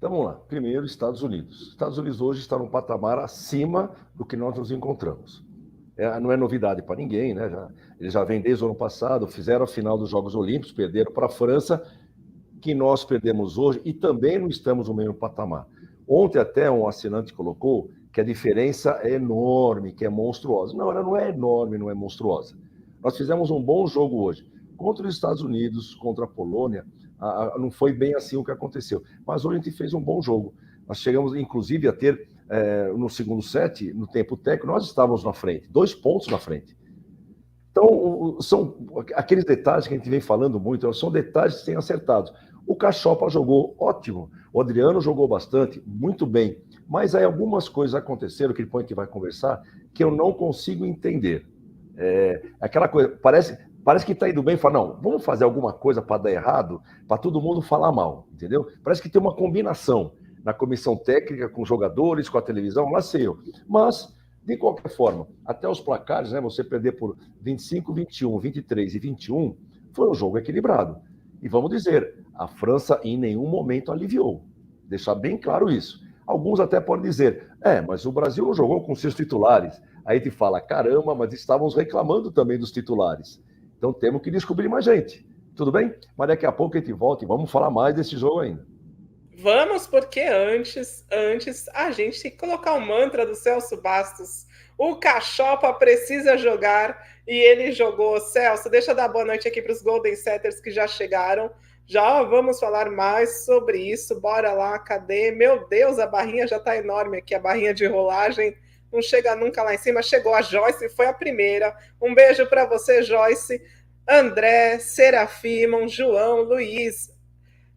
Então, vamos lá. Primeiro, Estados Unidos. Estados Unidos hoje está num patamar acima do que nós nos encontramos. Não é novidade para ninguém, né? Eles já vêm desde o ano passado, fizeram a final dos Jogos Olímpicos, perderam para a França, que nós perdemos hoje, e também não estamos no mesmo patamar. Ontem até um assinante colocou que a diferença é enorme, que é monstruosa. Não, ela não é enorme, não é monstruosa. Nós fizemos um bom jogo hoje. Contra os Estados Unidos, contra a Polônia, não foi bem assim o que aconteceu. Mas hoje a gente fez um bom jogo. Nós chegamos, inclusive, a ter, no segundo set, no tempo técnico, nós estávamos na frente, 2 pontos na frente. Então, são aqueles detalhes que a gente vem falando muito, são detalhes que têm acertados. O Cachopa jogou ótimo, o Adriano jogou bastante, muito bem, mas aí algumas coisas aconteceram, que depois a gente vai conversar, que eu não consigo entender. Aquela coisa, parece que está indo bem, fala, não, vamos fazer alguma coisa para dar errado, para todo mundo falar mal, entendeu? Parece que tem uma combinação na comissão técnica, com os jogadores, com a televisão, lá sei eu. Mas, de qualquer forma, até os placares, né, você perder por 25, 21, 23 e 21, foi um jogo equilibrado. E vamos dizer, a França em nenhum momento aliviou. Deixar bem claro isso. Alguns até podem dizer, mas o Brasil não jogou com seus titulares. Aí te fala, caramba, mas estávamos reclamando também dos titulares. Então temos que descobrir mais gente. Tudo bem? Mas daqui a pouco a gente volta e vamos falar mais desse jogo ainda. Vamos, porque antes a gente tem que colocar o mantra do Celso Bastos. O Cachopa precisa jogar e ele jogou. Celso, deixa eu dar boa noite aqui para os Golden Setters que já chegaram. Já vamos falar mais sobre isso. Bora lá, cadê? Meu Deus, a barrinha já está enorme aqui, a barrinha de rolagem. Não chega nunca lá em cima. Chegou a Joyce, foi a primeira. Um beijo para você, Joyce. André, Serafimon, João, Luiz,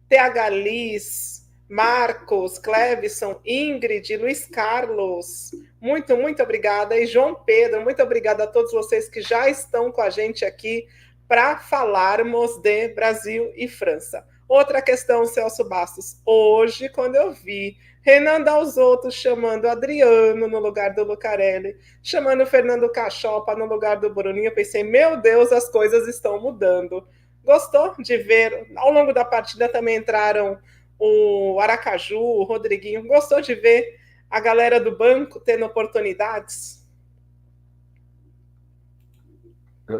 TH Liz, Marcos, Clevison, Ingrid, Luiz Carlos, muito obrigada. E João Pedro, muito obrigada a todos vocês que já estão com a gente aqui para falarmos de Brasil e França. Outra questão, Celso Bastos. Hoje, quando eu vi Renan Dalzotto chamando Adriano no lugar do Lucarelli, chamando Fernando Cachopa no lugar do Bruninho, eu pensei, meu Deus, as coisas estão mudando. Gostou de ver? Ao longo da partida também entraram o Aracaju, o Rodriguinho. Gostou de ver a galera do banco tendo oportunidades?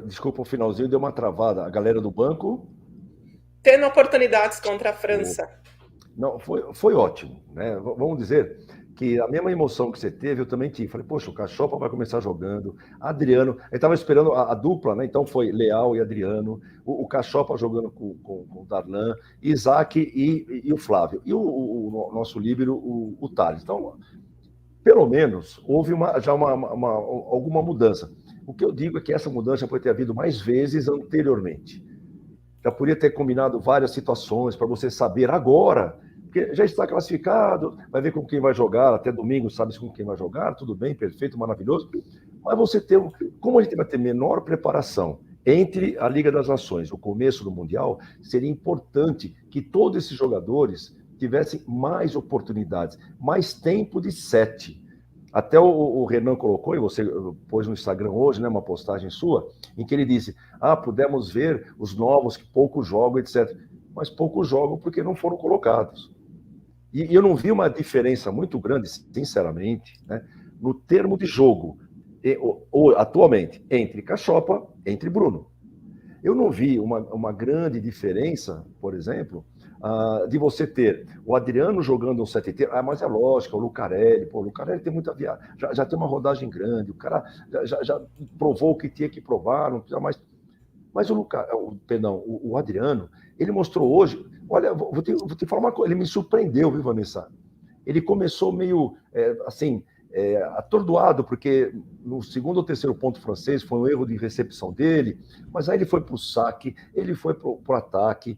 Desculpa, o finalzinho deu uma travada. A galera do banco... Tendo oportunidades contra a França. Não, foi ótimo, né? Vamos dizer que a mesma emoção que você teve, eu também tive. Falei, poxa, o Cachopa vai começar jogando, Adriano, ele estava esperando a dupla, né? Então foi Leal e Adriano, o Cachopa jogando com o Darlan, Isaac e o Flávio, e o nosso líbero, o Thales. Então, pelo menos, houve alguma mudança. O que eu digo é que essa mudança pode ter havido mais vezes anteriormente. Já podia ter combinado várias situações para você saber agora, porque já está classificado, vai ver com quem vai jogar, até domingo sabe com quem vai jogar, tudo bem, perfeito, maravilhoso, mas você tem, como a gente vai ter menor preparação entre a Liga das Nações, o começo do Mundial, seria importante que todos esses jogadores tivessem mais oportunidades, mais tempo de set. Até o Renan colocou, e você pôs no Instagram hoje, né, uma postagem sua, em que ele disse, pudemos ver os novos que pouco jogam, etc. Mas pouco jogam porque não foram colocados. E eu não vi uma diferença muito grande, sinceramente, né, no termo de jogo, atualmente, entre Cachopa, entre Bruno. Eu não vi uma grande diferença, por exemplo, de você ter o Adriano jogando um set inteiro, mas é lógico, o Lucarelli tem muita viagem, já tem uma rodagem grande, o cara já provou o que tinha que provar, não precisa mais. Mas o Adriano, ele mostrou hoje, olha, vou te falar uma coisa, ele me surpreendeu, viu, Vanessa? Ele começou meio, atordoado, porque no segundo ou terceiro ponto francês foi um erro de recepção dele, mas aí ele foi para o saque, ele foi para o ataque.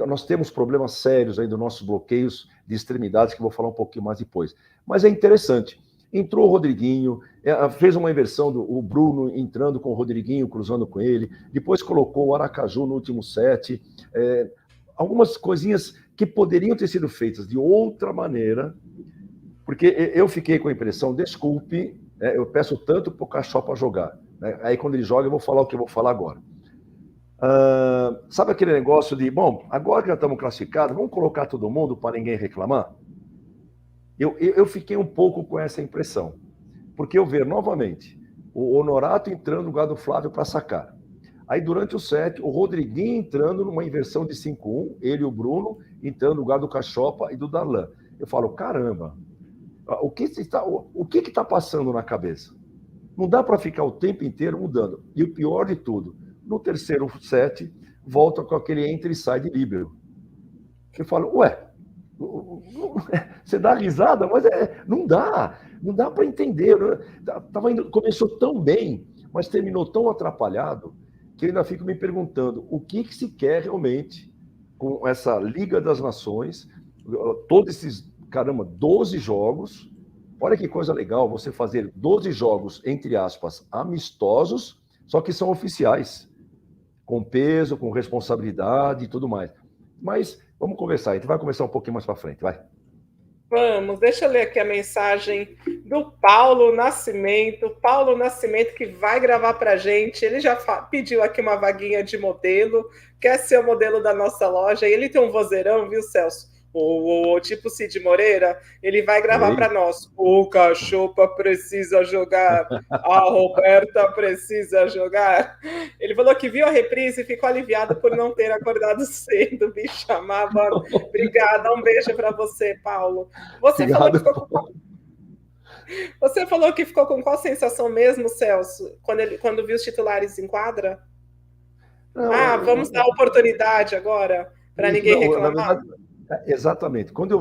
Nós temos problemas sérios aí dos nossos bloqueios de extremidades, que eu vou falar um pouquinho mais depois. Mas é interessante. Entrou o Rodriguinho, fez uma inversão o Bruno entrando com o Rodriguinho, cruzando com ele, depois colocou o Aracaju no último set. Algumas coisinhas que poderiam ter sido feitas de outra maneira, porque eu fiquei com a impressão, desculpe, eu peço tanto para o Cachopa jogar, né? Aí quando ele joga eu vou falar o que eu vou falar agora. Sabe aquele negócio de, bom, agora que já estamos classificados, vamos colocar todo mundo para ninguém reclamar? Eu fiquei um pouco com essa impressão, porque eu ver novamente o Honorato entrando no lugar do Flávio para sacar. Aí, durante o set, o Rodriguinho entrando numa inversão de 5-1, ele e o Bruno entrando no lugar do Cachopa e do Darlan. Eu falo, caramba, o que está passando na cabeça? Não dá para ficar o tempo inteiro mudando. E o pior de tudo, no terceiro set, volta com aquele entra e sai de líbero. Eu falo, ué, você dá risada, mas não dá para entender. Começou tão bem, mas terminou tão atrapalhado, que eu ainda fico me perguntando o que se quer realmente com essa Liga das Nações, todos esses, 12 jogos. Olha que coisa legal você fazer 12 jogos, entre aspas, amistosos, só que são oficiais, com peso, com responsabilidade e tudo mais. Mas vamos conversar, a gente vai conversar um pouquinho mais para frente, vai. Vamos, deixa eu ler aqui a mensagem do Paulo Nascimento. Paulo Nascimento, que vai gravar para a gente. Ele já pediu aqui uma vaguinha de modelo, quer ser o modelo da nossa loja. E ele tem um vozeirão, viu, Celso? Tipo Cid Moreira, ele vai gravar para nós. O Cachopa precisa jogar, a Roberta precisa jogar. Ele falou que viu a reprise e ficou aliviado por não ter acordado cedo, me chamava. Obrigada, um beijo para você, Paulo. Você falou que ficou com qual sensação mesmo, Celso, quando viu os titulares em quadra? Vamos dar oportunidade agora, para ninguém reclamar? Na verdade, exatamente. Quando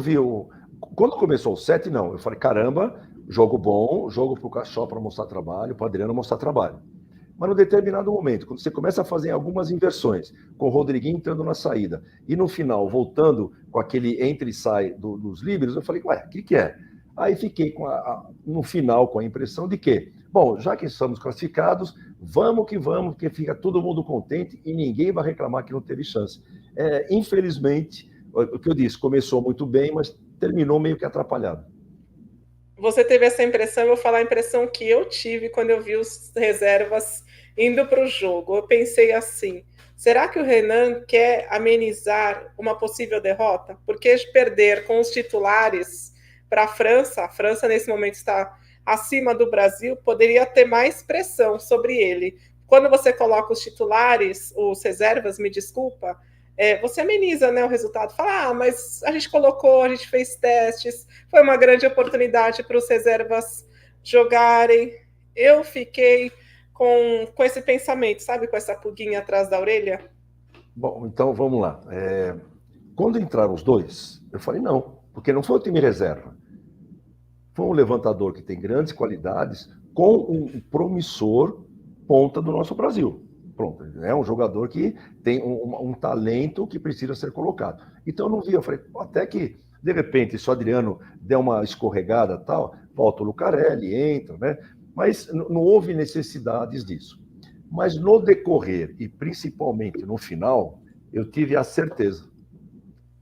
começou o set, não. Eu falei, caramba, jogo bom, jogo para o Cachopa para mostrar trabalho, para o Adriano mostrar trabalho. Mas, num determinado momento, quando você começa a fazer algumas inversões, com o Rodriguinho entrando na saída, e no final, voltando com aquele entra e sai dos líberos, eu falei, ué, o que é? Aí fiquei no final com a impressão de que, bom, já que estamos classificados, vamos que vamos, porque fica todo mundo contente e ninguém vai reclamar que não teve chance. Infelizmente, o que eu disse, começou muito bem, mas terminou meio que atrapalhado. Você teve essa impressão, eu vou falar a impressão que eu tive quando eu vi os reservas indo para o jogo. Eu pensei assim, será que o Renan quer amenizar uma possível derrota? Porque perder com os titulares para a França nesse momento está acima do Brasil, poderia ter mais pressão sobre ele. Quando você coloca os titulares, os reservas, me desculpa, você ameniza, né, o resultado. Fala, mas a gente colocou, a gente fez testes, foi uma grande oportunidade para os reservas jogarem. Eu fiquei com esse pensamento, sabe, com essa pulguinha atrás da orelha. Bom, então vamos lá. Quando entraram os dois, eu falei não, porque não foi o time reserva. Foi um levantador que tem grandes qualidades, com um promissor ponta do nosso Brasil. Pronto, é um jogador que tem um talento que precisa ser colocado. Então eu não vi, eu falei, até que, de repente, se o Adriano der uma escorregada e tal, volta o Lucarelli, entra, né? Mas não houve necessidades disso. Mas no decorrer, e principalmente no final, eu tive a certeza.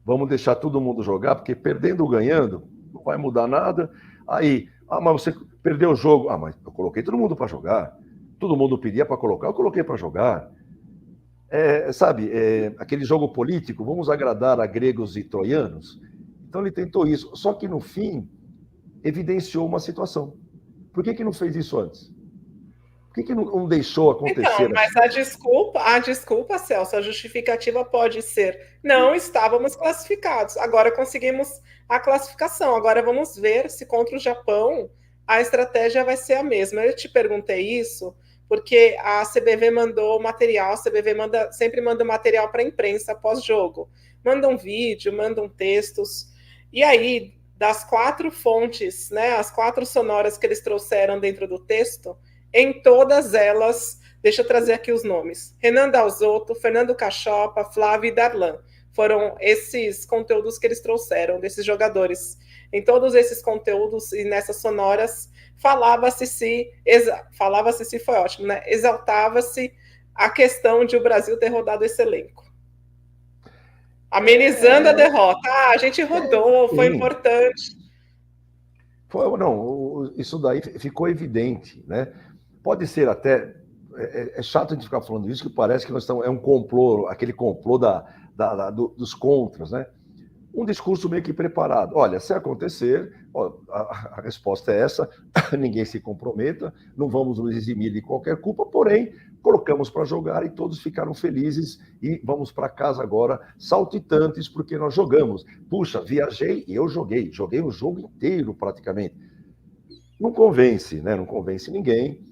Vamos deixar todo mundo jogar, porque perdendo ou ganhando, não vai mudar nada. Aí, mas você perdeu o jogo. Mas eu coloquei todo mundo para jogar. Todo mundo pedia para colocar, eu coloquei para jogar. Aquele jogo político, vamos agradar a gregos e troianos. Então ele tentou isso. Só que no fim, evidenciou uma situação. Por que não fez isso antes? Por que não deixou acontecer? Então, mas a desculpa, Celso, a justificativa pode ser, não estávamos classificados, agora conseguimos a classificação, agora vamos ver se contra o Japão a estratégia vai ser a mesma. Eu te perguntei isso porque a CBV mandou material, a CBV sempre manda material para a imprensa pós-jogo. Mandam vídeo, mandam textos. E aí, das 4 fontes, né, as 4 sonoras que eles trouxeram dentro do texto, em todas elas, deixa eu trazer aqui os nomes, Renan Dalzotto, Fernando Cachopa, Flávio e Darlan. Foram esses conteúdos que eles trouxeram, desses jogadores. Em todos esses conteúdos e nessas sonoras, falava-se foi ótimo, né? Exaltava-se a questão de o Brasil ter rodado esse elenco. Amenizando a derrota. A gente rodou, foi importante. Isso daí ficou evidente, né? Pode ser até, é chato a gente ficar falando isso, que parece que nós estamos, é um complô, aquele complô dos contras, né? Um discurso meio que preparado. Olha, se acontecer, ó, a resposta é essa, ninguém se comprometa, não vamos nos eximir de qualquer culpa, porém, colocamos para jogar e todos ficaram felizes e vamos para casa agora saltitantes porque nós jogamos. Puxa, viajei e eu joguei o jogo inteiro praticamente. Não convence, né? Não convence ninguém.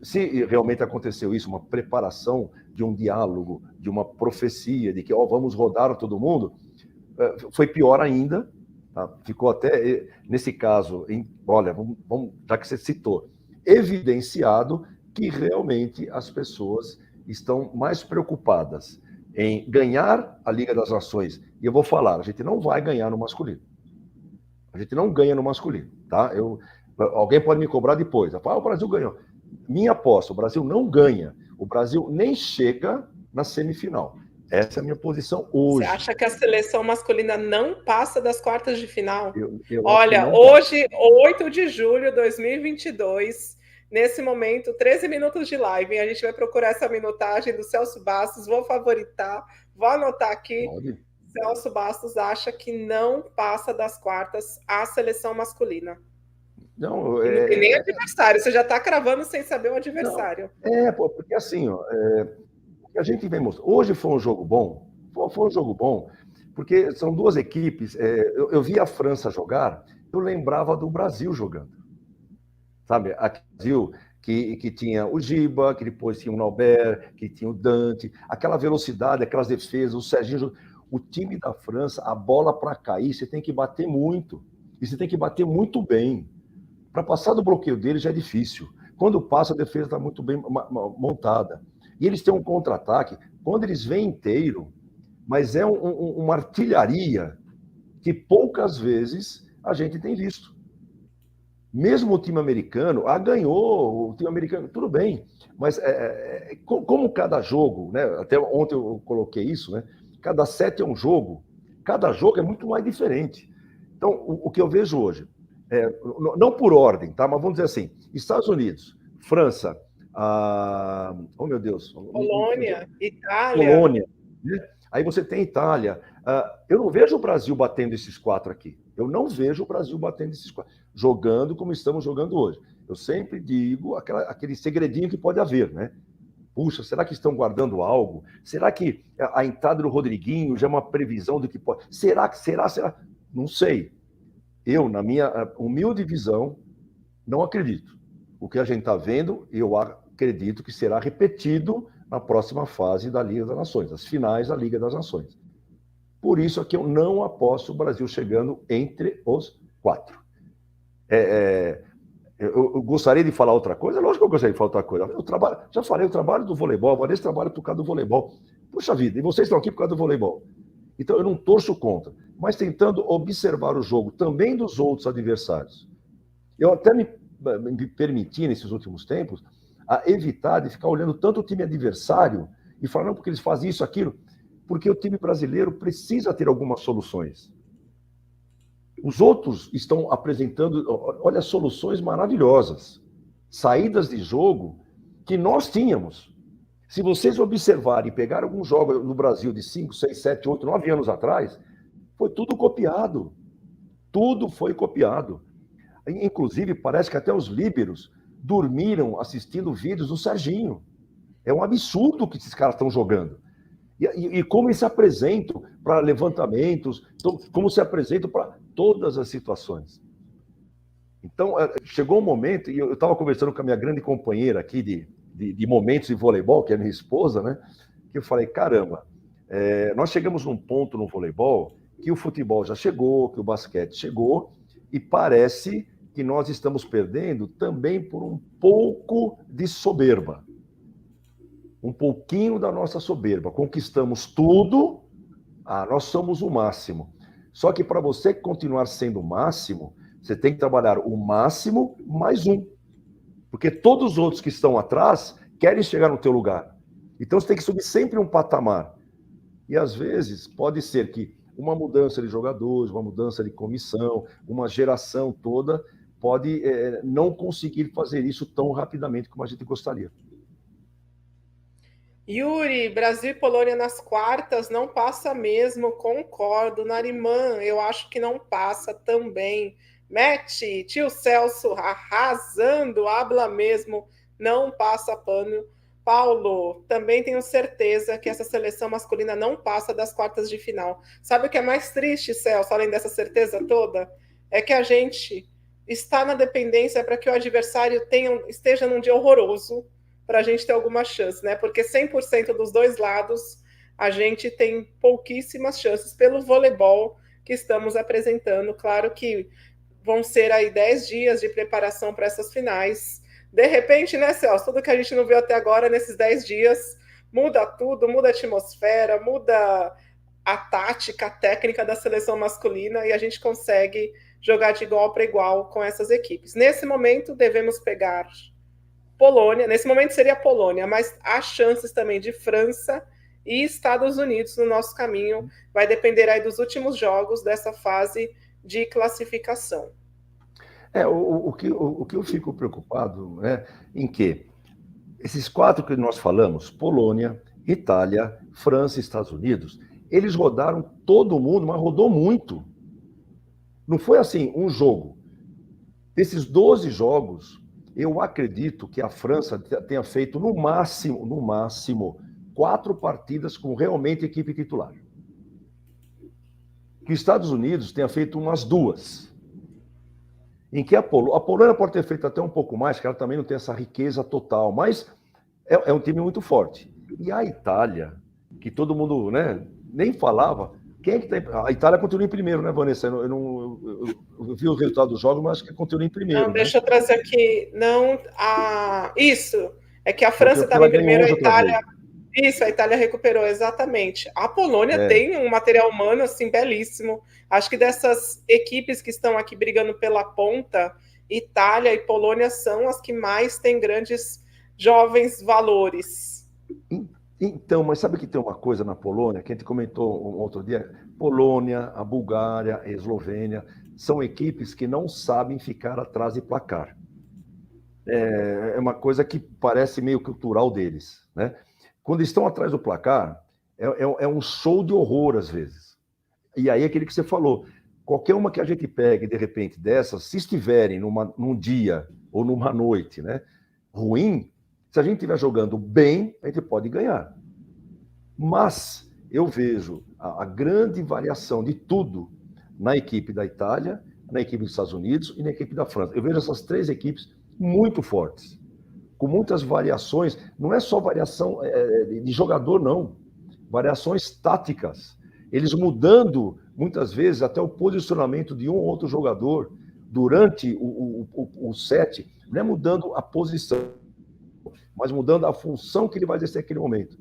Se realmente aconteceu isso, uma preparação de um diálogo, de uma profecia, de que vamos rodar todo mundo, foi pior ainda, tá? Ficou até, nesse caso, olha, vamos, já que você citou, evidenciado que realmente as pessoas estão mais preocupadas em ganhar a Liga das Nações. E eu vou falar, a gente não vai ganhar no masculino. A gente não ganha no masculino, tá? Alguém pode me cobrar depois. O Brasil ganhou. Minha aposta, o Brasil não ganha. O Brasil nem chega na semifinal. Essa é a minha posição hoje. Você acha que a seleção masculina não passa das quartas de final? Olha, hoje, 8 de julho de 2022, nesse momento, 13 minutos de live. A gente vai procurar essa minutagem do Celso Bastos. Vou favoritar, vou anotar aqui. Pode. Celso Bastos acha que não passa das quartas a seleção masculina. Não, não tem nem adversário, você já está cravando sem saber o adversário. Porque assim, a gente vem mostrando. Hoje foi um jogo bom, porque são duas equipes. Eu vi a França jogar, eu lembrava do Brasil jogando. Sabe, aquele Brasil que tinha o Giba, que depois tinha o Naubert, que tinha o Dante, aquela velocidade, aquelas defesas, o Serginho. O time da França, a bola para cair, você tem que bater muito. E você tem que bater muito bem. Para passar do bloqueio dele já é difícil. Quando passa, a defesa está muito bem montada. E eles têm um contra-ataque, quando eles vêm inteiro, mas é uma artilharia que poucas vezes a gente tem visto. Mesmo o time americano, ganhou, o time americano, tudo bem, mas como cada jogo, né? Até ontem eu coloquei isso, né? Cada set é um jogo, cada jogo é muito mais diferente. Então, o que eu vejo hoje, não por ordem, tá? Mas vamos dizer assim, Estados Unidos, França, oh meu Deus, Polônia, Itália. Polônia, né? Aí você tem Itália. Eu não vejo o Brasil batendo esses 4 aqui. Eu não vejo o Brasil batendo esses 4, jogando como estamos jogando hoje. Eu sempre digo aquele segredinho que pode haver, né? Puxa, será que estão guardando algo? Será que a entrada do Rodriguinho já é uma previsão do que pode? Será? Não sei. Eu, na minha humilde visão, não acredito. O que a gente está vendo, eu acredito que será repetido na próxima fase da Liga das Nações, as finais da Liga das Nações. Por isso é que eu não aposto o Brasil chegando entre os 4. Eu gostaria de falar outra coisa? Lógico que eu gostaria de falar outra coisa. Já falei, eu trabalho do voleibol, agora esse trabalho por causa do voleibol. Puxa vida, e vocês estão aqui por causa do voleibol. Então eu não torço contra, mas tentando observar o jogo também dos outros adversários. Eu até me permiti, nesses últimos tempos, a evitar de ficar olhando tanto o time adversário e falar, não, porque eles fazem isso, aquilo, porque o time brasileiro precisa ter algumas soluções. Os outros estão apresentando, olha, soluções maravilhosas, saídas de jogo que nós tínhamos. Se vocês observarem e pegarem alguns jogos no Brasil de 5, 6, 7, 8, 9 anos atrás, foi tudo copiado. Tudo foi copiado. Inclusive, parece que até os líberos dormiram assistindo vídeos do Serginho. É um absurdo o que esses caras estão jogando. E como eles se apresentam para levantamentos, como se apresentam para todas as situações. Então, chegou um momento, e eu estava conversando com a minha grande companheira aqui de momentos de voleibol, que é minha esposa, né? Que eu falei, caramba, nós chegamos num ponto no voleibol que o futebol já chegou, que o basquete chegou, e parece que nós estamos perdendo também por um pouco de soberba. Um pouquinho da nossa soberba. Conquistamos tudo, nós somos o máximo. Só que para você continuar sendo o máximo, você tem que trabalhar o máximo mais um. Porque todos os outros que estão atrás querem chegar no teu lugar. Então você tem que subir sempre um patamar. E às vezes pode ser que uma mudança de jogadores, uma mudança de comissão, uma geração toda pode não conseguir fazer isso tão rapidamente como a gente gostaria. Yuri, Brasil e Polônia nas quartas, não passa mesmo, concordo. Narimã, eu acho que não passa também. Matt, tio Celso, arrasando, habla mesmo, não passa pano. Paulo, também tenho certeza que essa seleção masculina não passa das quartas de final. Sabe o que é mais triste, Celso, além dessa certeza toda? É que a gente está na dependência para que o adversário esteja num dia horroroso, para a gente ter alguma chance, né? Porque 100% dos dois lados a gente tem pouquíssimas chances pelo voleibol que estamos apresentando. Claro que vão ser aí 10 dias de preparação para essas finais. De repente, né, Celso? Tudo que a gente não viu até agora nesses 10 dias muda tudo, muda a atmosfera, muda a tática, a técnica da seleção masculina e a gente consegue jogar de igual para igual com essas equipes. Nesse momento, devemos pegar Polônia, nesse momento seria a Polônia, mas há chances também de França e Estados Unidos no nosso caminho. Vai depender aí dos últimos jogos dessa fase de classificação. O que eu fico preocupado, né, em que esses 4 que nós falamos, Polônia, Itália, França e Estados Unidos, eles rodaram todo mundo, mas rodou muito. Não foi assim, um jogo. Desses 12 jogos, eu acredito que a França tenha feito no máximo, 4 partidas com realmente equipe titular. Que os Estados Unidos tenha feito umas 2. Em que a Polônia pode ter feito até um pouco mais, que ela também não tem essa riqueza total, mas é um time muito forte. E a Itália, que todo mundo, né, nem falava, quem é que tá? A Itália continua em primeiro, né, Vanessa? Eu vi o resultado dos jogos, mas acho que continua em primeiro. Não, deixa eu trazer aqui. Não, isso. É que a França Porque estava ela em ganhou primeiro, a 11 outra Itália. vez. Isso, a Itália recuperou, exatamente. A Polônia tem um material humano, assim, belíssimo. Acho que dessas equipes que estão aqui brigando pela ponta, Itália e Polônia são as que mais têm grandes jovens valores. Então, mas sabe que tem uma coisa na Polônia, que a gente comentou um outro dia? Polônia, a Bulgária, a Eslovênia, são equipes que não sabem ficar atrás de placar. É uma coisa que parece meio cultural deles, né? Quando estão atrás do placar, é um show de horror às vezes. E aí aquele que você falou, qualquer uma que a gente pegue de repente dessas, se estiverem num dia ou numa noite, né, ruim, se a gente estiver jogando bem, a gente pode ganhar. Mas eu vejo a grande variação de tudo na equipe da Itália, na equipe dos Estados Unidos e na equipe da França. Eu vejo essas 3 equipes muito fortes, com muitas variações. Não é só variação de jogador, não. Variações táticas. Eles mudando, muitas vezes, até o posicionamento de um ou outro jogador durante o set. Não é mudando a posição, mas mudando a função que ele vai exercer naquele momento.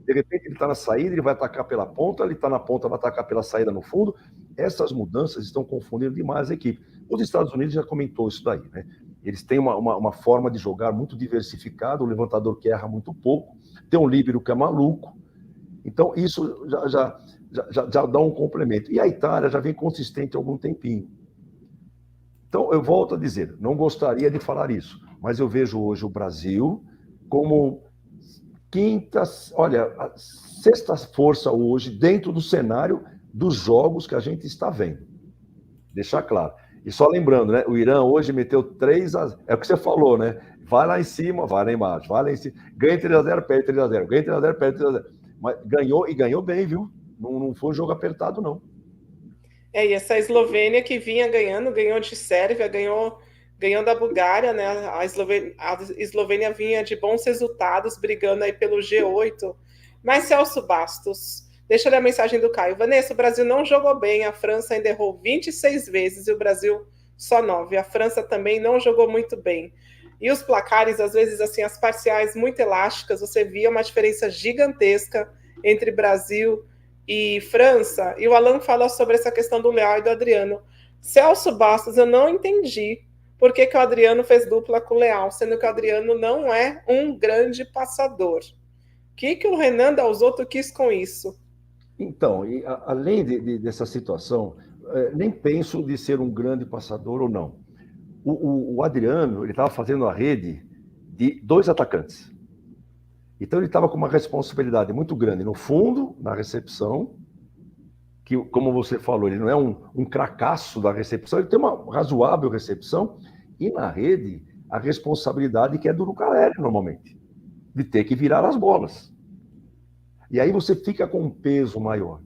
De repente, ele está na saída, ele vai atacar pela ponta, ele está na ponta, vai atacar pela saída no fundo. Essas mudanças estão confundindo demais a equipe. Os Estados Unidos já comentou isso daí, né? Eles têm uma forma de jogar muito diversificada, o levantador que erra muito pouco, tem um líbero que é maluco. Então, isso já dá um complemento. E a Itália já vem consistente há algum tempinho. Então, eu volto a dizer, não gostaria de falar isso, mas eu vejo hoje o Brasil como a sexta força hoje dentro do cenário dos jogos que a gente está vendo. Deixar claro. E só lembrando, né? O Irã hoje meteu 3-0. É o que você falou, né? Vai lá em cima, vai lá embaixo. Vai lá em cima. Ganha 3-0, perde 3-0. Ganha 3-0, perde 3-0. Mas ganhou bem, viu? Não foi um jogo apertado, não. E essa Eslovênia que vinha ganhando, ganhou de Sérvia, ganhou da Bulgária, né? A Eslovênia vinha de bons resultados, brigando aí pelo G8. Mas Celso Bastos, deixa eu ler a mensagem do Caio. Vanessa, o Brasil não jogou bem, a França ainda errou 26 vezes e o Brasil só 9. A França também não jogou muito bem. E os placares, às vezes, assim, as parciais muito elásticas, você via uma diferença gigantesca entre Brasil e França. E o Alan fala sobre essa questão do Leal e do Adriano. Celso Bastos, eu não entendi por que o Adriano fez dupla com o Leal, sendo que o Adriano não é um grande passador. O que o Renan Dalzotto quis com isso? Então, além dessa situação, nem penso de ser um grande passador ou não. O Adriano, ele estava fazendo a rede de 2 atacantes. Então ele estava com uma responsabilidade muito grande no fundo, na recepção, que, como você falou, ele não é um cracaço da recepção, ele tem uma razoável recepção, e na rede, a responsabilidade que é do Lucarelli, normalmente, de ter que virar as bolas. E aí você fica com um peso maior.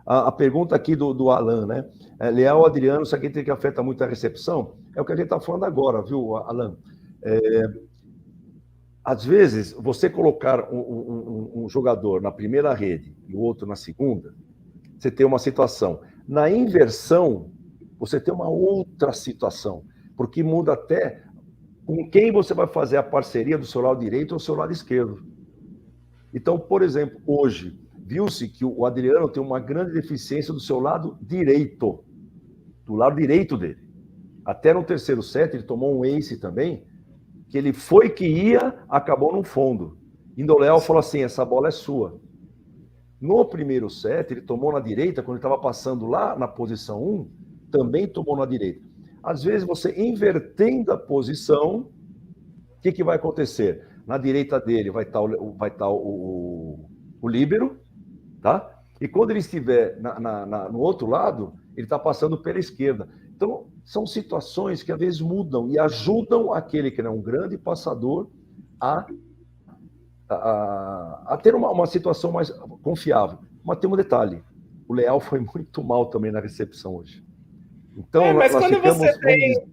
A pergunta aqui do Alan, né? Leal Adriano, isso aqui tem que afeta muito a recepção? É o que a gente está falando agora, viu, Alan? Às vezes, você colocar um jogador na primeira rede e o outro na segunda, você tem uma situação. Na inversão, você tem uma outra situação, porque muda até com quem você vai fazer a parceria do seu lado direito ou do seu lado esquerdo. Então, por exemplo, hoje, viu-se que o Adriano tem uma grande deficiência do seu lado direito, do lado direito dele. Até no terceiro set, ele tomou um ace também, que ele foi que ia, acabou no fundo. Indoléu falou assim, essa bola é sua. No primeiro set, ele tomou na direita, quando ele estava passando lá na posição 1, também tomou na direita. Às vezes, você invertendo a posição, o que vai acontecer? Na direita dele vai estar o líbero, tá? E quando ele estiver no outro lado, ele está passando pela esquerda. Então, são situações que às vezes mudam e ajudam aquele que não é um grande passador a ter uma situação mais confiável. Mas tem um detalhe, o Leal foi muito mal também na recepção hoje. Então, mas nós quando ficamos, você tem...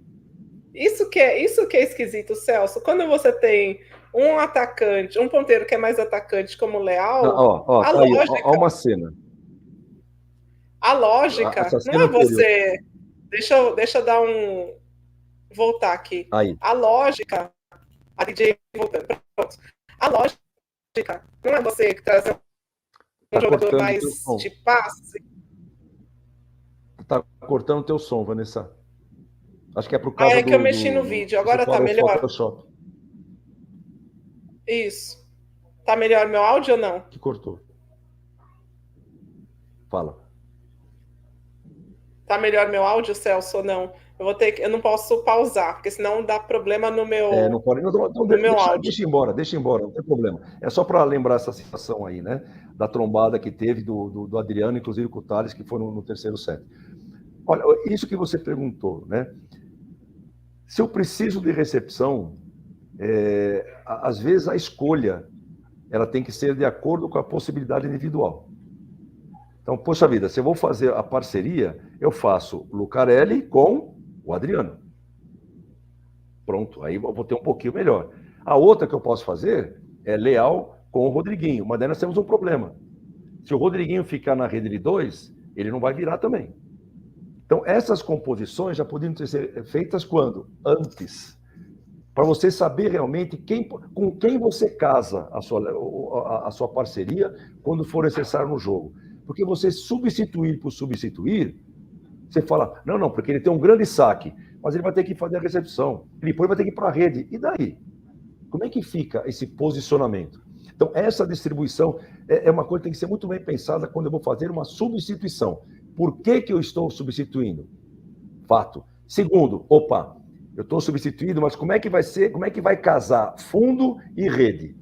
Isso que é esquisito, Celso. Quando você tem um atacante, um ponteiro que é mais atacante como o Leal, a tá lógica... Ó uma cena. A lógica não é você... Deixa eu dar um... Voltar aqui. Aí. A lógica... A DJ voltando. Pronto. A lógica não é você trazer um jogador mais de passe. Tá cortando o teu som, Vanessa. Acho que é por causa que eu mexi no vídeo. Agora tá melhor? Photoshop. Isso. Tá melhor meu áudio ou não? Que cortou. Fala. Tá melhor meu áudio, Celso, ou não? Eu não posso pausar, porque senão dá problema no meu, não pode. Então, meu áudio. Deixa embora, não tem problema. É só para lembrar essa situação aí, né? Da trombada que teve do Adriano, inclusive com o Thales, que foi no terceiro set. Olha, isso que você perguntou, né? Se eu preciso de recepção, às vezes a escolha ela tem que ser de acordo com a possibilidade individual. Então, poxa vida, se eu vou fazer a parceria, eu faço o Lucarelli com o Adriano. Pronto, aí eu vou ter um pouquinho melhor. A outra que eu posso fazer é Leal com o Rodriguinho, mas daí nós temos um problema. Se o Rodriguinho ficar na rede de 2, ele não vai virar também. Então, essas composições já poderiam ser feitas quando? Antes. Para você saber realmente com quem você casa a sua parceria quando for necessário no jogo. Porque você substituir por substituir, você fala, não, porque ele tem um grande saque, mas ele vai ter que fazer a recepção. Ele depois vai ter que ir para a rede. E daí? Como é que fica esse posicionamento? Então, essa distribuição é uma coisa que tem que ser muito bem pensada quando eu vou fazer uma substituição. Por que eu estou substituindo? Fato. Segundo, eu estou substituindo, mas como é que vai ser? Como é que vai casar fundo e rede?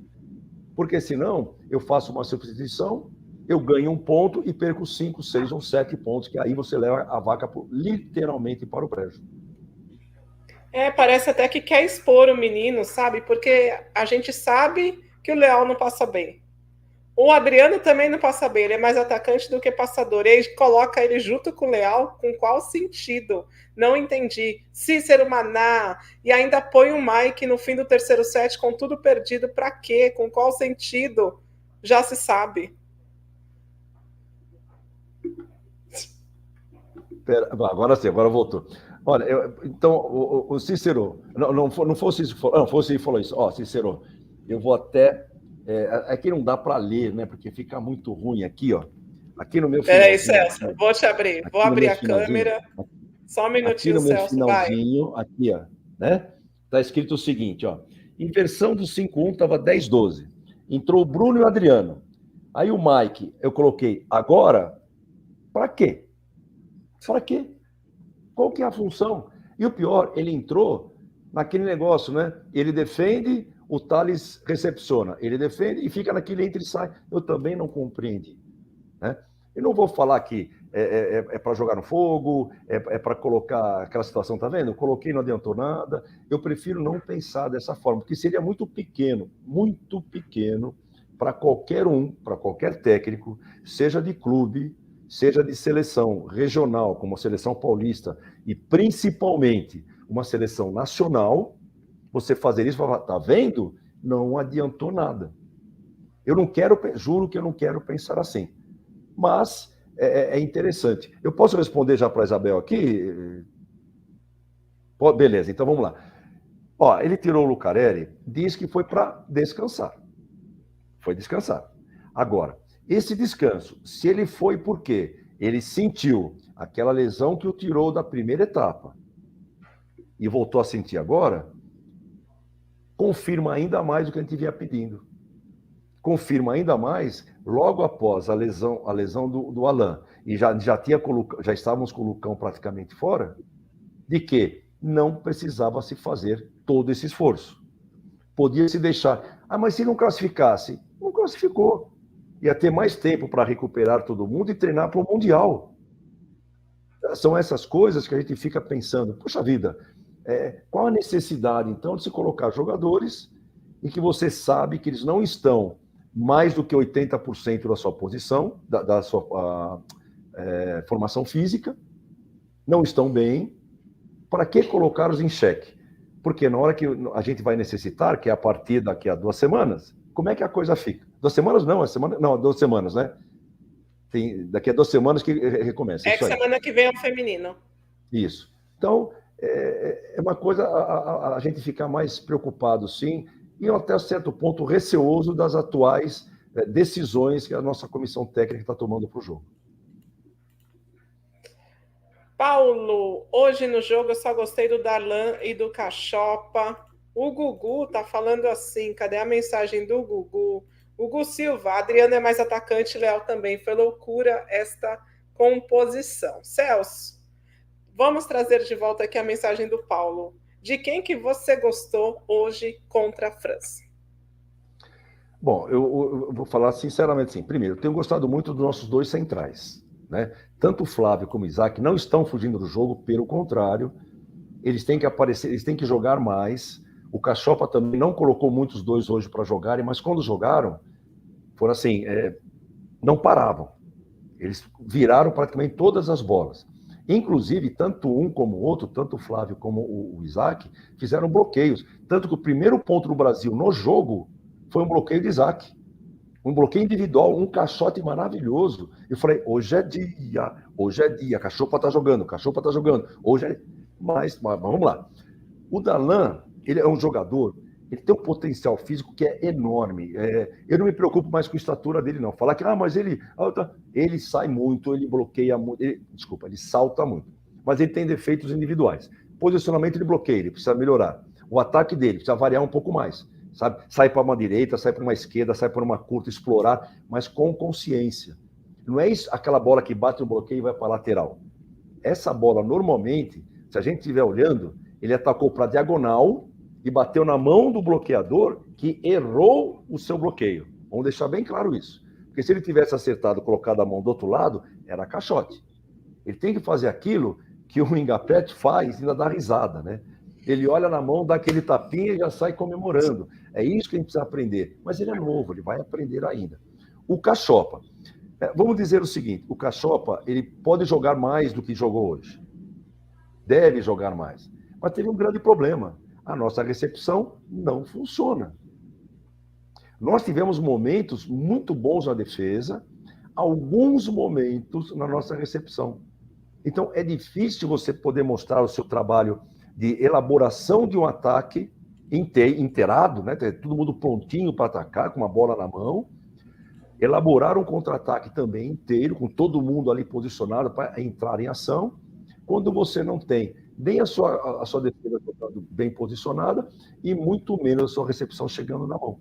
Porque senão eu faço uma substituição, eu ganho um ponto e perco 5, 6 ou 7 pontos, que aí você leva a vaca literalmente para o brejo. Parece até que quer expor o menino, sabe? Porque a gente sabe que o Leal não passa bem. O Adriano também não passa bem, ele é mais atacante do que passador. E aí coloca ele junto com o Leal, com qual sentido? Não entendi. Cícero, Maná, e ainda põe o Mike no fim do terceiro set com tudo perdido. Para quê? Com qual sentido? Já se sabe. Agora sim, agora voltou. Olha, então, o Cícero, não fosse isso, não fosse falou isso. Cícero, eu vou até... aqui não dá para ler, né? Porque fica muito ruim aqui, ó. Aqui no meu finalzinho... Peraí, Celso, vou te abrir. Vou abrir a câmera. Só um minutinho, Celso, vai. Aqui no meu finalzinho, aqui, ó, né? Tá escrito o seguinte, ó. Inversão do 5-1 estava 10-12. Entrou o Bruno e o Adriano. Aí o Mike, eu coloquei agora, para quê? Para quê? Qual que é a função? E o pior, ele entrou naquele negócio, né? Ele defende, o Thales recepciona, ele defende e fica naquele entra e sai. Eu também não compreendi. Né? Eu não vou falar que é para jogar no fogo, é para colocar aquela situação, tá vendo? Eu coloquei, não adiantou nada. Eu prefiro não pensar dessa forma, porque seria muito pequeno para qualquer técnico, seja de clube, seja de seleção regional, como a seleção paulista, e principalmente uma seleção nacional, você fazer isso e falar, tá vendo? Não adiantou nada. Eu não quero, juro que eu não quero pensar assim. Mas é interessante. Eu posso responder já para a Isabel aqui? Beleza, então vamos lá. Ó, ele tirou o Lucarelli, diz que foi para descansar. Foi descansar. Agora, esse descanso, se ele foi porque ele sentiu aquela lesão que o tirou da primeira etapa e voltou a sentir agora, confirma ainda mais o que a gente vinha pedindo. Confirma ainda mais, logo após a lesão do Alain, e já estávamos com o Lucão praticamente fora, de que não precisava se fazer todo esse esforço. Podia se deixar. Ah, mas se não classificasse? Não classificou. Ia ter mais tempo para recuperar todo mundo e treinar para o Mundial. São essas coisas que a gente fica pensando, poxa vida, qual a necessidade, então, de se colocar jogadores em que você sabe que eles não estão mais do que 80% da sua posição, da sua formação física, não estão bem, para que colocá-los em xeque? Porque na hora que a gente vai necessitar, que é a partir daqui a 2 semanas, como é que a coisa fica? 2 semanas não, 2 semanas, né? Daqui a 2 semanas que recomeça. É que semana que vem é o feminino. Isso. Então, é uma coisa a gente ficar mais preocupado, sim, e até certo ponto receoso das atuais decisões que a nossa comissão técnica está tomando para o jogo. Paulo, hoje no jogo eu só gostei do Darlan e do Cachopa. O Gugu tá falando assim, cadê a mensagem do Gugu? Hugo Silva, Adriano é mais atacante, Léo também. Foi loucura esta composição. Celso, vamos trazer de volta aqui a mensagem do Paulo. De quem que você gostou hoje contra a França? Bom, eu vou falar sinceramente assim. Primeiro, eu tenho gostado muito dos nossos 2 centrais. Né? Tanto o Flávio como o Isaac não estão fugindo do jogo, pelo contrário, eles têm que aparecer, eles têm que jogar mais. O Cachopa também não colocou muitos 2 hoje para jogarem, mas quando jogaram, foram assim, não paravam. Eles viraram praticamente todas as bolas. Inclusive, tanto um como o outro, tanto o Flávio como o Isaac, fizeram bloqueios. Tanto que o primeiro ponto do Brasil no jogo foi um bloqueio de Isaac. Um bloqueio individual, um caixote maravilhoso. Eu falei, hoje é dia, Cachopa tá jogando. Hoje é... Mas vamos lá. O Darlan, ele é um jogador, ele tem um potencial físico que é enorme. Eu não me preocupo mais com a estatura dele, não. Falar que, mas ele sai muito, ele bloqueia muito, ele salta muito. Mas ele tem defeitos individuais. Posicionamento de bloqueio, ele precisa melhorar. O ataque dele precisa variar um pouco mais. Sabe? Sai para uma direita, sai para uma esquerda, sai para uma curta, explorar, mas com consciência. Não é isso, aquela bola que bate no bloqueio e vai para a lateral. Essa bola, normalmente, se a gente estiver olhando, ele atacou para a diagonal e bateu na mão do bloqueador que errou o seu bloqueio. Vamos deixar bem claro isso. Porque se ele tivesse acertado, colocado a mão do outro lado, era caixote. Ele tem que fazer aquilo que o Ingapet faz e ainda dá risada, né? Ele olha na mão, dá aquele tapinha e já sai comemorando. É isso que a gente precisa aprender. Mas ele é novo, ele vai aprender ainda. O Cachopa. Vamos dizer o seguinte, o Cachopa, ele pode jogar mais do que jogou hoje. Deve jogar mais. Mas teve um grande problema. A nossa recepção não funciona. Nós tivemos momentos muito bons na defesa, alguns momentos na nossa recepção. Então, é difícil você poder mostrar o seu trabalho de elaboração de um ataque inteirado, né? Todo mundo prontinho para atacar, com uma bola na mão. Elaborar um contra-ataque também inteiro, com todo mundo ali posicionado para entrar em ação. Quando você não tem nem a sua defesa bem posicionada e muito menos a sua recepção chegando na mão.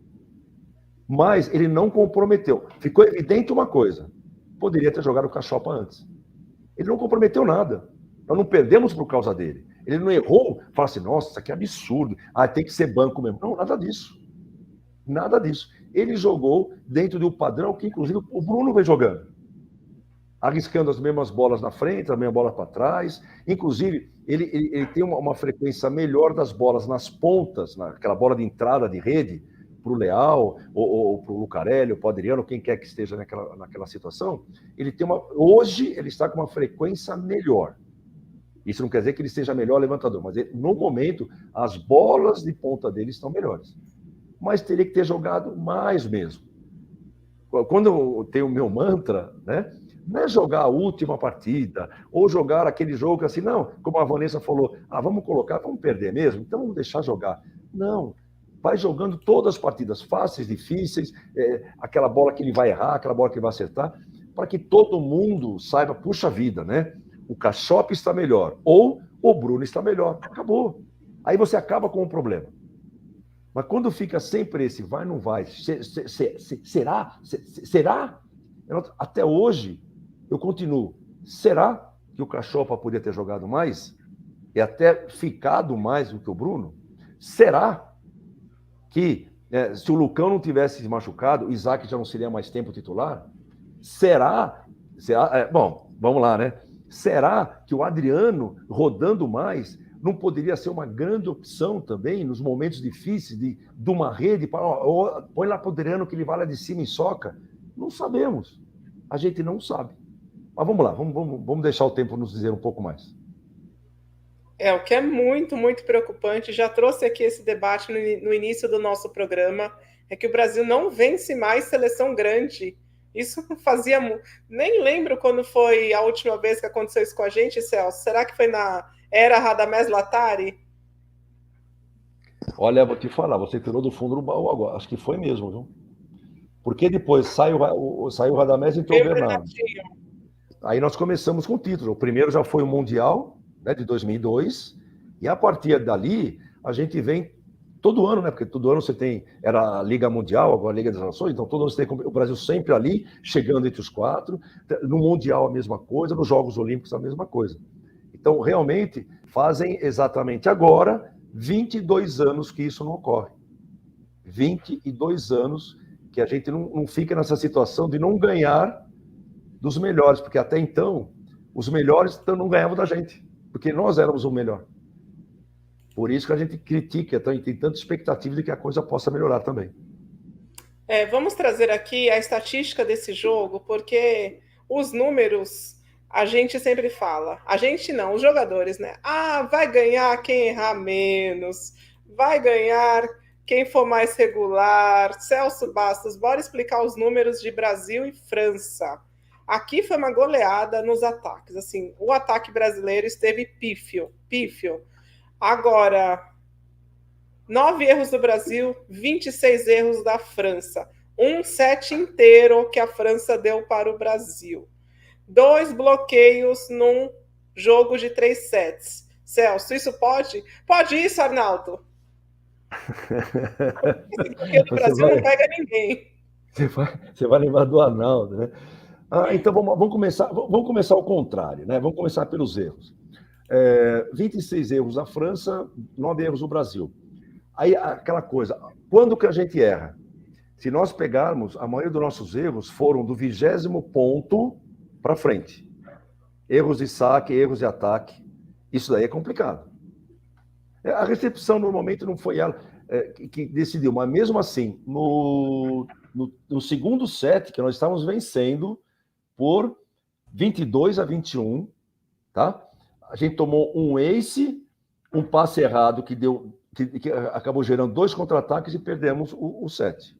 Mas ele não comprometeu. Ficou evidente uma coisa. Poderia ter jogado o Cachopa antes. Ele não comprometeu nada. Nós não perdemos por causa dele. Ele não errou, fala assim, nossa, isso aqui é absurdo. Tem que ser banco mesmo. Não, nada disso. Nada disso. Ele jogou dentro do padrão que, inclusive, o Bruno vem jogando. Arriscando as mesmas bolas na frente, a mesma bola para trás. Inclusive, ele tem uma frequência melhor das bolas nas pontas, naquela bola de entrada de rede, para o Leal, ou para o Lucarelli, ou para o Adriano, quem quer que esteja naquela situação. Hoje, ele está com uma frequência melhor. Isso não quer dizer que ele seja melhor levantador, mas no momento, as bolas de ponta dele estão melhores. Mas teria que ter jogado mais mesmo. Quando eu tenho o meu mantra, né? Não é jogar a última partida, ou jogar aquele jogo assim, não, como a Vanessa falou, vamos colocar, vamos perder mesmo, então vamos deixar jogar. Não, vai jogando todas as partidas, fáceis, difíceis, aquela bola que ele vai errar, aquela bola que ele vai acertar, para que todo mundo saiba, puxa vida, né? O Cachopa está melhor, ou o Bruno está melhor, acabou. Aí você acaba com o problema. Mas quando fica sempre esse vai, não vai, será? Será? Até hoje, eu continuo. Será que o Cachopa podia ter jogado mais? E até ficado mais do que o Bruno? Será que, se o Lucão não tivesse se machucado, o Isaac já não seria mais tempo titular? Será? Bom, vamos lá, né? Será que o Adriano, rodando mais, não poderia ser uma grande opção também, nos momentos difíceis, de uma rede, põe lá para o Adriano que ele vai lá de cima e soca? Não sabemos. A gente não sabe. Mas vamos lá, vamos deixar o tempo nos dizer um pouco mais. O que é muito, muito preocupante, já trouxe aqui esse debate no início do nosso programa, é que o Brasil não vence mais seleção grande. Isso fazia... Nem lembro quando foi a última vez que aconteceu isso com a gente, Celso. Será que foi na era Radamés Latari? Olha, vou te falar, você tirou do fundo do baú agora. Acho que foi mesmo, viu? Porque depois saiu o Radamés e entrou o Bernardo. Aí nós começamos com o título. O primeiro já foi o Mundial, né, de 2002, e a partir dali a gente vem todo ano, né? Porque todo ano você tem, era a Liga Mundial, agora a Liga das Nações, então todo ano você tem o Brasil sempre ali, chegando entre os 4, no Mundial a mesma coisa, nos Jogos Olímpicos a mesma coisa. Então, realmente, fazem exatamente agora 22 anos que isso não ocorre. 22 anos que a gente não fica nessa situação de não ganhar dos melhores, porque até então, os melhores não ganhavam da gente, porque nós éramos o melhor. Por isso que a gente critica, tem tanta expectativa de que a coisa possa melhorar também. Vamos trazer aqui a estatística desse jogo, porque os números, a gente sempre fala, a gente não, os jogadores, né? Vai ganhar quem errar menos, vai ganhar quem for mais regular. Celso Bastos, bora explicar os números de Brasil e França. Aqui foi uma goleada nos ataques. Assim, o ataque brasileiro esteve pífio. Agora, 9 erros do Brasil, 26 erros da França. Um set inteiro que a França deu para o Brasil. 2 bloqueios num jogo de 3 sets. Celso, isso pode? Pode isso, Arnaldo? Porque no Brasil não pega ninguém. Você vai lembrar do Arnaldo, né? Então vamos começar ao contrário, né? Vamos começar pelos erros. 26 erros da França, 9 erros do Brasil. Aí aquela coisa, quando que a gente erra? Se nós pegarmos, a maioria dos nossos erros foram do 20º ponto para frente. Erros de saque, erros de ataque. Isso daí é complicado. A recepção normalmente não foi ela que decidiu, mas mesmo assim, no segundo set, que nós estávamos vencendo por 22-21, tá? A gente tomou um ace, um passe errado que acabou gerando 2 contra-ataques e perdemos o set.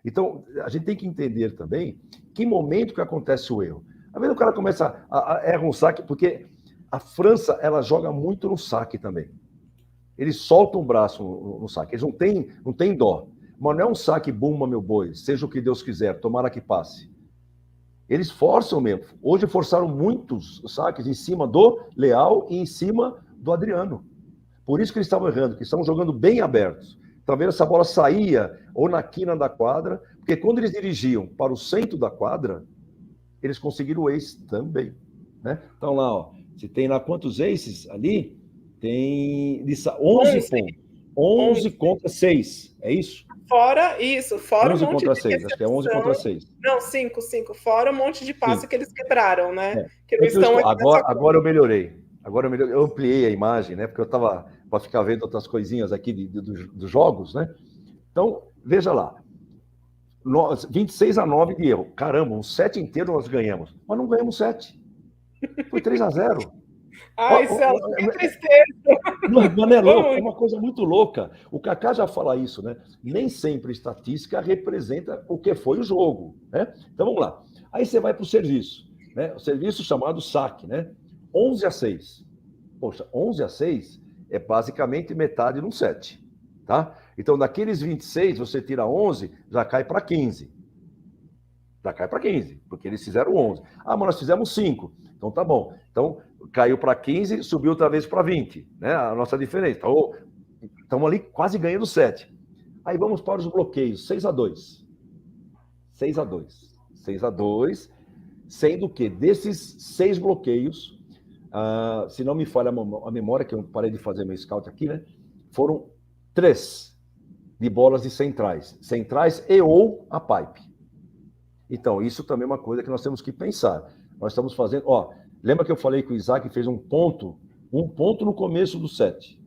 Então, a gente tem que entender também que momento que acontece o erro. Às vezes o cara começa a errar um saque, porque a França, ela joga muito no saque também. Eles soltam o braço no saque, eles não têm dó. Mas não é um saque, bumba, meu boi, seja o que Deus quiser, tomara que passe. Eles forçam mesmo. Hoje forçaram muitos saques em cima do Leal e em cima do Adriano. Por isso que eles estavam errando, que estavam jogando bem abertos. Talvez essa bola saía ou na quina da quadra, porque quando eles dirigiam para o centro da quadra, eles conseguiram o ace também. Né? Então lá, ó, se tem lá quantos aces ali, tem 11 pontos. 11 contra 6, é isso? Fora isso, fora 11 um monte contra de 6, acho que é 11 contra recepção. 6. Não, 5. Fora um monte de passe Sim. que eles quebraram, né? É. Que não estão aqui agora eu melhorei. Eu ampliei a imagem, né? Porque eu estava para ficar vendo outras coisinhas aqui dos jogos, né? Então, veja lá. 26-9 de erro. Caramba, um set inteiro nós ganhamos. Mas não ganhamos 7. Foi 3-0. Ai, Celso, que tristeza. Mas não é louco, é uma coisa muito louca. O Kaká já fala isso, né? Nem sempre estatística representa o que foi o jogo, né? Então vamos lá. Aí você vai para o serviço, né? O serviço chamado saque, né? 11-6. Poxa, 11-6 é basicamente metade de um set, tá? Então daqueles 26, você tira 11, já cai para 15. Já cai para 15, porque eles fizeram 11. Ah, mas nós fizemos 5. Então tá bom. Então caiu para 15, subiu outra vez para 20, né? A nossa diferença. Então, estamos ali quase ganhando 7. Aí vamos para os bloqueios, 6-2. 6-2. 6-2, sendo que desses 6 bloqueios, se não me falha a memória, que eu parei de fazer meu scout aqui, né? Foram 3 de bolas de centrais. Centrais e ou a pipe. Então, isso também é uma coisa que nós temos que pensar. Nós estamos fazendo... lembra que eu falei que o Isaac fez um ponto no começo do set.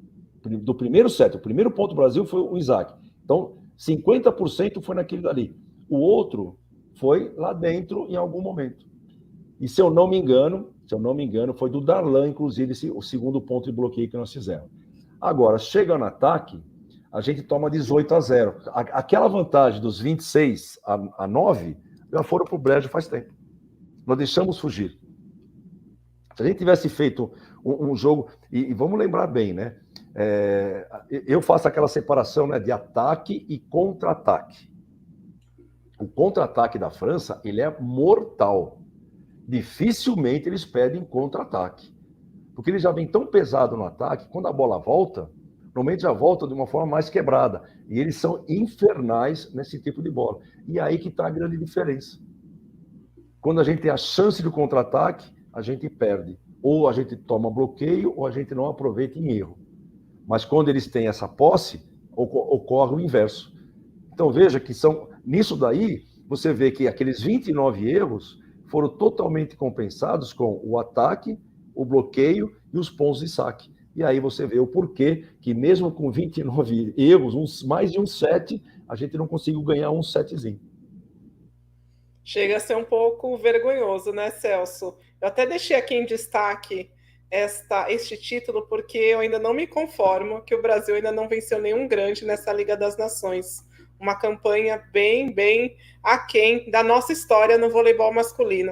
Do primeiro set. O primeiro ponto do Brasil foi o Isaac. Então, 50% foi naquele dali. O outro foi lá dentro em algum momento. E se eu não me engano, foi do Darlan, inclusive, o segundo ponto de bloqueio que nós fizemos. Agora, chega no ataque, a gente toma 18-0. Aquela vantagem dos 26-9 já foram para o brejo faz tempo. Nós deixamos fugir. Se a gente tivesse feito um jogo... E vamos lembrar bem, né? Eu faço aquela separação, né, de ataque e contra-ataque. O contra-ataque da França, ele é mortal. Dificilmente eles pedem contra-ataque. Porque eles já vêm tão pesado no ataque, quando a bola volta, normalmente já volta de uma forma mais quebrada. E eles são infernais nesse tipo de bola. E aí que está a grande diferença. Quando a gente tem a chance de contra-ataque, a gente perde. Ou a gente toma bloqueio, ou a gente não aproveita em erro. Mas quando eles têm essa posse, ocorre o inverso. Então veja que nisso daí, você vê que aqueles 29 erros foram totalmente compensados com o ataque, o bloqueio e os pontos de saque. E aí você vê o porquê que mesmo com 29 erros, mais de um set, a gente não conseguiu ganhar um setzinho. Chega a ser um pouco vergonhoso, né, Celso? Eu até deixei aqui em destaque este título porque eu ainda não me conformo que o Brasil ainda não venceu nenhum grande nessa Liga das Nações. Uma campanha bem aquém da nossa história no voleibol masculino.